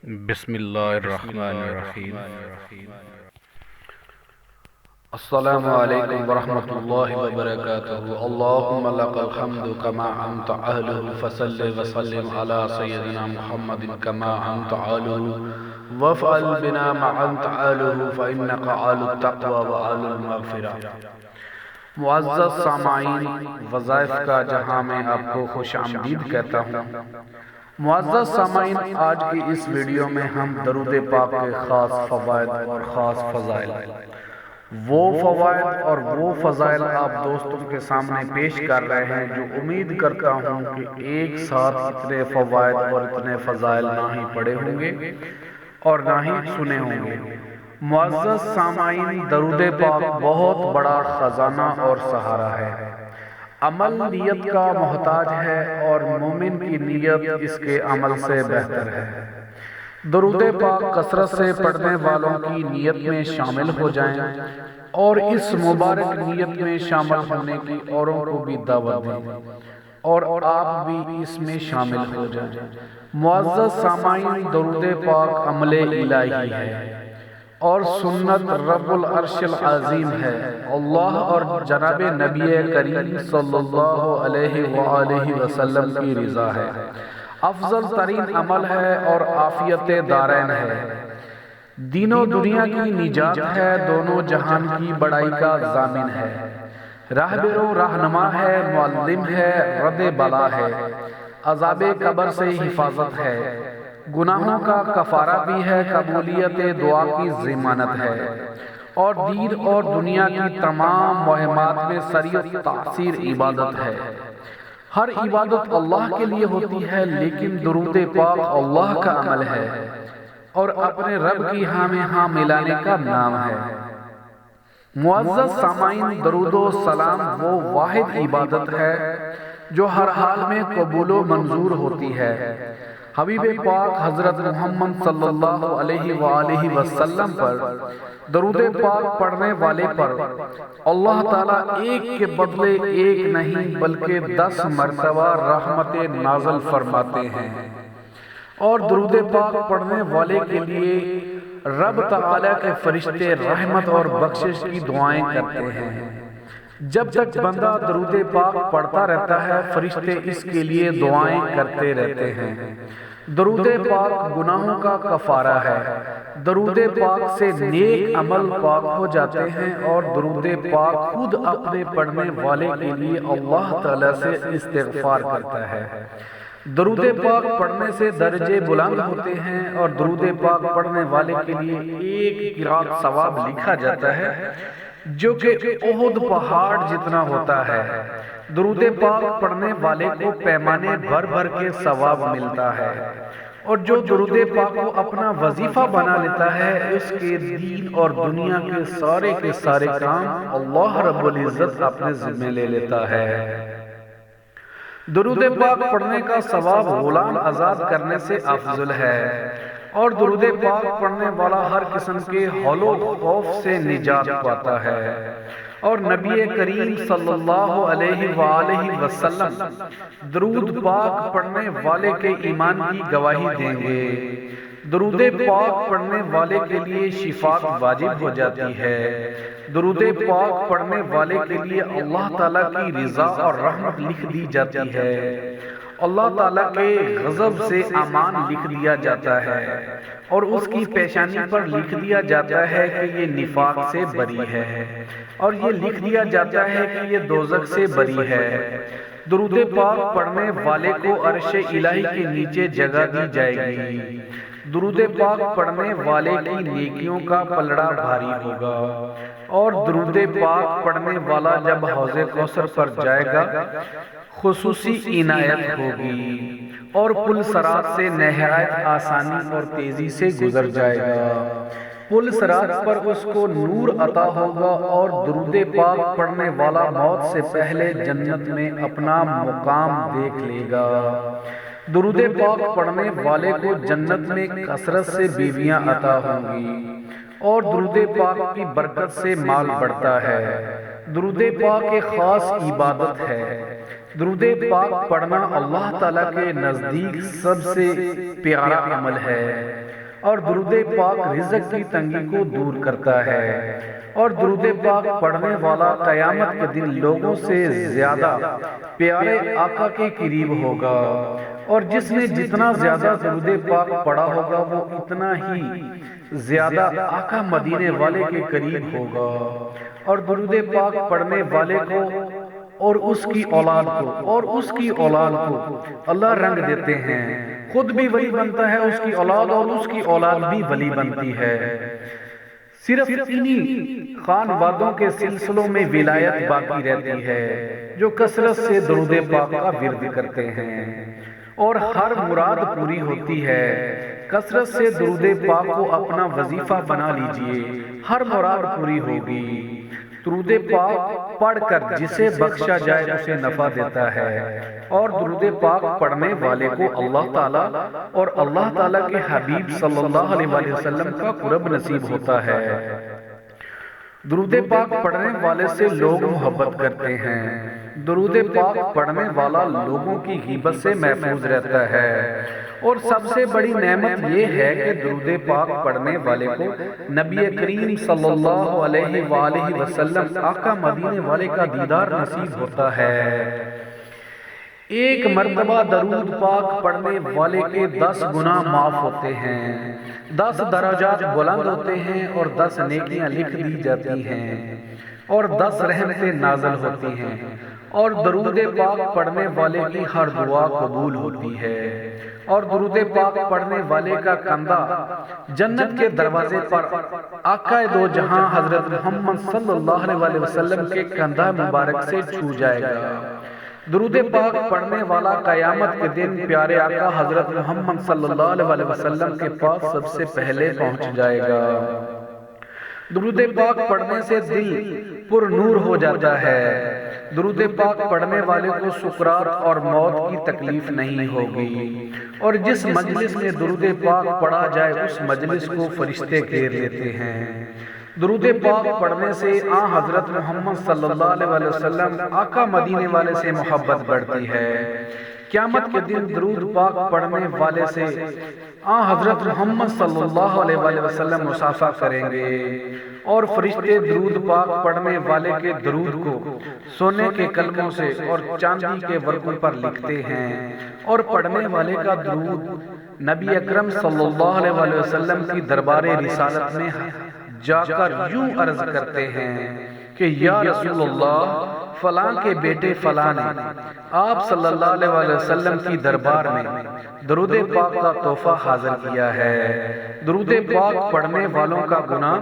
بسم اللہ الرحمن الرحیم۔ السلام علیکم ورحمۃ اللہ وبرکاتہ۔ اللہم لک الحمد کما انت اہلہ فصل وسلم علی سیدنا محمد کما انت اہلہ وافعل بنا ما انت اہلہ فانک اہل التقوی واہل المغفرہ۔ معزز سامعین، وظائف کا جہاں میں آپ کو خوش آمدید کہتا ہوں۔ معزز سامعین، آج کی اس ویڈیو میں ہم درود پاک کے خاص فوائد اور خاص فضائل، وہ فوائد اور وہ فضائل آپ دوستوں کے سامنے پیش کر رہے ہیں جو امید کرتا ہوں کہ ایک ساتھ اتنے فوائد اور اتنے فضائل نہ ہی پڑے ہوں گے اور نہ ہی سنے ہوں گے۔ معزز سامعین، درود پاک بہت بڑا خزانہ اور سہارا ہے۔ عمل نیت کا محتاج ہے اور مومن کی نیت اس کے عمل سے بہتر ہے۔ درود پاک کثرت سے پڑھنے والوں کی نیت میں شامل ہو جائیں اور اس مبارک نیت میں شامل ہونے کی اوروں کو بھی دعوت دیں اور آپ بھی اس میں شامل ہو جائیں۔ معزز سامعین، درود پاک عمل الہی ہے اور سنت رب العرش العظیم ہے۔ اللہ اور جناب نبی کریم صلی اللہ علیہ وآلہ وسلم کی رضا ہے۔ افضل ترین عمل ہے اور عافیت دارین ہے۔ دین و دنیا کی نجات ہے، دونوں جہان کی بڑائی کا ضامن ہے۔ راہبر و رہنما ہے، معلم ہے، رد بلا ہے، عذاب قبر سے حفاظت ہے، گناہوں کا کفارہ بھی ہے، قبولیت دعا کی ضمانت ہے، اور دین اور دنیا کی تمام مہمات میں سریع تاثیر عبادت ہے۔ ہر عبادت اللہ کے لیے ہوتی ہے، لیکن درود پاک اللہ کا عمل ہے اور اپنے رب کی ہاں میں ہاں ملانے کا نام ہے۔ معزز سامعین، درود و سلام وہ واحد عبادت ہے جو ہر حال میں قبول و منظور ہوتی ہے۔ حبیب پاک حضرت محمد صلی اللہ علیہ وآلہ وسلم پر درود پاک پڑھنے والے پر اللہ تعالیٰ ایک کے بدلے ایک نہیں بلکہ 10 مرتبہ رحمت نازل فرماتے ہیں، اور درود پاک پڑھنے والے کے لیے رب تعالیٰ کے فرشتے رحمت اور بخشش کی دعائیں کرتے ہیں۔ جب تک بندہ درود پاک پڑھتا رہتا ہے، فرشتے اس کے لیے دعائیں کرتے رہتے ہیں۔ درود پاک گناہوں کا کفارہ ہے۔ درود پاک سے نیک عمل پاک ہو جاتے ہیں اور درود پاک خود اپنے پڑھنے والے کے لیے اللہ تعالیٰ سے استغفار کرتا ہے۔ درود پاک پڑھنے سے درجے بلند ہوتے ہیں اور درود پاک پڑھنے والے کے لیے ایک قرات ثواب لکھا جاتا ہے جو کہ احد پہاڑ جتنا ہوتا ہے۔ درود پاک پڑھنے والے کو پیمانے بھر بھر کے ثواب ملتا ہے، اور جو درود پاک کو اپنا وظیفہ بنا لیتا ہے، اس کے دین اور دنیا کے سارے کام اللہ رب العزت اپنے ذمہ لے لیتا ہے۔ درود پاک پڑھنے کا ثواب غلام آزاد کرنے سے افضل ہے، اور درود پاک پڑھنے والا ہر قسم کے ہول و خوف سے نجات پاتا ہے، اور نبی کریم صلی اللہ علیہ وآلہ وسلم درود پاک پڑھنے والے کے ایمان کی گواہی دیں گے۔ درود پاک پڑھنے والے کے لیے شفاعت واجب ہو جاتی ہے۔ درود پاک پڑھنے والے کے لیے اللہ تعالیٰ کی رضا اور رحمت لکھ دی جاتی ہے۔ اللہ تعالیٰ کے غضب سے امان لکھ دیا جاتا ہے، اور اس کی پیشانی پر لکھ دیا جاتا ہے کہ یہ نفاق سے بری ہے، اور یہ لکھ دیا جاتا ہے کہ یہ دوزخ سے بری ہے۔ درود پاک پڑھنے والے کو عرش الہی کے نیچے جگہ دی جائے گی۔ درود پاک پڑھنے والے کی نیکیوں کا پلڑا بھاری ہوگا، اور درود پاک پڑھنے والا جب حوض کوثر پر جائے گا خصوصی عنایت ہوگی، اور پل صراط سے نہایت آسانی اور تیزی سے گزر جائے گا۔ پل صراط پر اس کو نور عطا ہوگا، اور درود پاک پڑھنے والا موت سے پہلے جنت میں اپنا مقام دیکھ لے گا۔ درود پاک پڑھنے والے کو جنت میں کثرت سے بیویاں عطا ہوں گی، اور درود پاک کی برکت سے مال بڑھتا ہے۔ درود پاک ایک خاص عبادت ہے۔ درود پاک پڑھنا اللہ تعالیٰ کے نزدیک سب سے پیارا عمل ہے، اور درود پاک رزق کی تنگی کو دور کرتا ہے، اور درود پاک پڑھنے والا قیامت کے دن لوگوں سے زیادہ پیارے آقا کے قریب ہوگا، اور جس نے جتنا زیادہ درود پاک پڑھا ہوگا وہ اتنا ہی زیادہ آقا مدینے والے کے قریب ہوگا، اور درود پاک پڑھنے والے کو اور اس کی اولاد کو اللہ رنگ دیتے ہیں، خود بھی ولی بنتا ہے اس کی اولاد، اور اس کی اولاد بھی ولی بنتی ہے۔ صرف انہی خانوادوں کے سلسلوں میں ولایت باقی رہتی ہے جو کثرت سے درود پاک کا ورد کرتے ہیں، اور ہر مراد پوری ہوتی ہے۔ کثرت سے درود پاک کو اپنا وظیفہ بنا لیجئے، ہر مراد پوری ہوگی۔ درود پاک پڑھ کر جسے بخشا جائے اسے نفع دیتا ہے، اور درود پاک پڑھنے والے کو اللہ تعالیٰ اور اللہ تعالیٰ کے حبیب صلی اللہ علیہ وسلم کا قرب نصیب ہوتا ہے۔ درود پاک پڑھنے والے سے لوگ محبت کرتے ہیں، درود پاک پڑھنے والا لوگوں کی غیبت سے محفوظ رہتا ہے، اور سب سے بڑی نعمت یہ ہے کہ درود پاک پڑھنے والے کو نبی کریم صلی اللہ علیہ وآلہ وسلم آقا مدینے والے کا دیدار نصیب ہوتا ہے۔ ایک مرتبہ درود پاک پڑھنے والے کے 10 گناہ معاف ہوتے ہیں، 10 درجات بلند ہوتے ہیں، اور 10 نیکیاں لکھ دی جاتی ہیں، اور 10 رحمتیں نازل ہوتی ہیں، اور درود پاک پڑھنے والے کی ہر دعا قبول ہوتی ہے، اور درود پاک پڑھنے والے کا کندھا جنت کے دروازے پر آقا دو جہاں حضرت محمد صلی اللہ علیہ وسلم کے کندھا مبارک سے چھو جائے گا۔ درود پاک پڑھنے والا قیامت کے دن پیارے آقا حضرت محمد صلی اللہ علیہ وسلم کے پاس سب سے پہلے پہنچ جائے گا۔ درود پاک پڑھنے سے دل پر نور ہو جاتا ہے، درود پاک پڑھنے والے کو سکرات اور موت کی تکلیف نہیں ہوگی، اور جس مجلس میں درود پاک پڑھا جائے اس مجلس کو فرشتے گھیر لیتے ہیں۔ درود پاک پڑھنے سے حضرت محمد صلی اللہ علیہ وسلم آقا مدینے والے سے محبت بڑھتی ہے۔ قیامت کے دن درود پاک پڑھنے والے سے حضرت محمد صلی اللہ علیہ وسلم مصافحہ کریں گے، اور فرشتے درود پاک پڑھنے والے کے درود کو سونے کے کلموں سے اور چاندی کے ورقوں پر لکھتے ہیں، اور پڑھنے والے کا درود نبی اکرم صلی اللہ علیہ وسلم کی دربار رسالت میں جا کر یوں عرض کرتے ہیں کہ یا رسول اللہ، فلاں کے بیٹے فلاں نے آپ صلی اللہ علیہ وسلم کی دربار میں درود پاک کا تحفہ حاضر کیا ہے۔ درود پاک پڑھنے والوں کا گناہ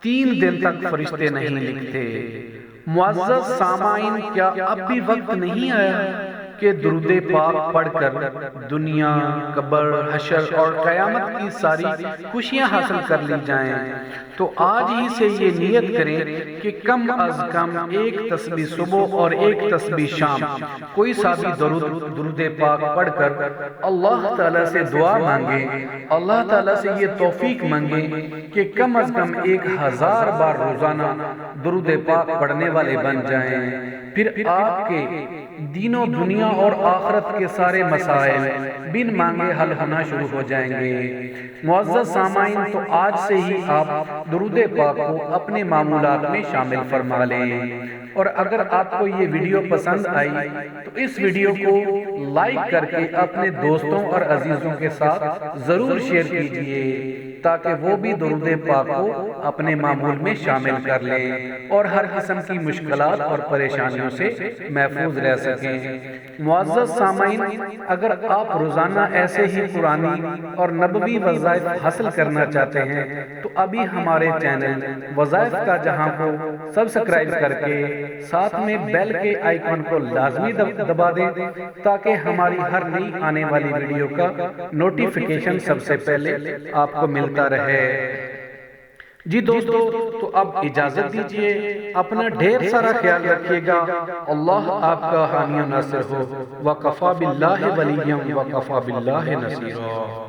3 دن تک فرشتے نہیں لکھتے۔ معزز سامعین، کیا اب بھی وقت نہیں آیا کہ درود پاک پڑھ کر دنیا، قبر، حشر اور قیامت کی ساری خوشیاں حاصل کر لی جائیں؟ تو آج ہی سے یہ نیت کریں کہ کم از کم 1 تسبیح صبح اور 1 تسبیح شام کوئی سا بھی درود پاک پڑھ کر اللہ تعالیٰ سے دعا مانگیں، اللہ تعالیٰ سے یہ توفیق مانگیں کہ کم از کم 1000 بار روزانہ درود پاک پڑھنے والے بن جائیں۔ پھر آپ کے دین و دنیا اور آخرت کے سارے مسائل بن مانگے حل ہونا شروع ہو جائیں گے۔ معزز سامعین، تو آج سے ہی آپ درود پاک کو اپنے معمولات میں شامل فرما لیں، اور اگر آپ کو یہ ویڈیو پسند آئی تو اس ویڈیو کو لائک کر کے اپنے دوستوں اور عزیزوں کے ساتھ ضرور شیئر کیجئے، تاکہ وہ بھی درود پاک کو اپنے معمول میں شامل کر لیں اور ہر قسم کی مشکلات اور پریشانیوں سے محفوظ رہ سکیں۔ معزز سامعین، اگر آپ روزانہ ایسے ہی قرآنی اور نبوی وظائف حاصل کرنا چاہتے ہیں تو ابھی ہمارے چینل وظائف کا جہاں کو سبسکرائب کر کے ساتھ میں بیل کے آئیکن کو لازمی دبا دیں، تاکہ ہماری ہر نئی آنے والی ویڈیو کا نوٹیفیکیشن سب سے پہلے آپ کو ملتا رہے۔ جی دوستو، تو اب اجازت دیجئے، اپنا ڈھیر سارا خیال رکھیے گا۔ اللہ آپ کا حامی و ناصر ہو۔ وَقَفَى بِاللَّهِ وَلِيًّا وَقَفَى بِاللَّهِ نَصِيرًا۔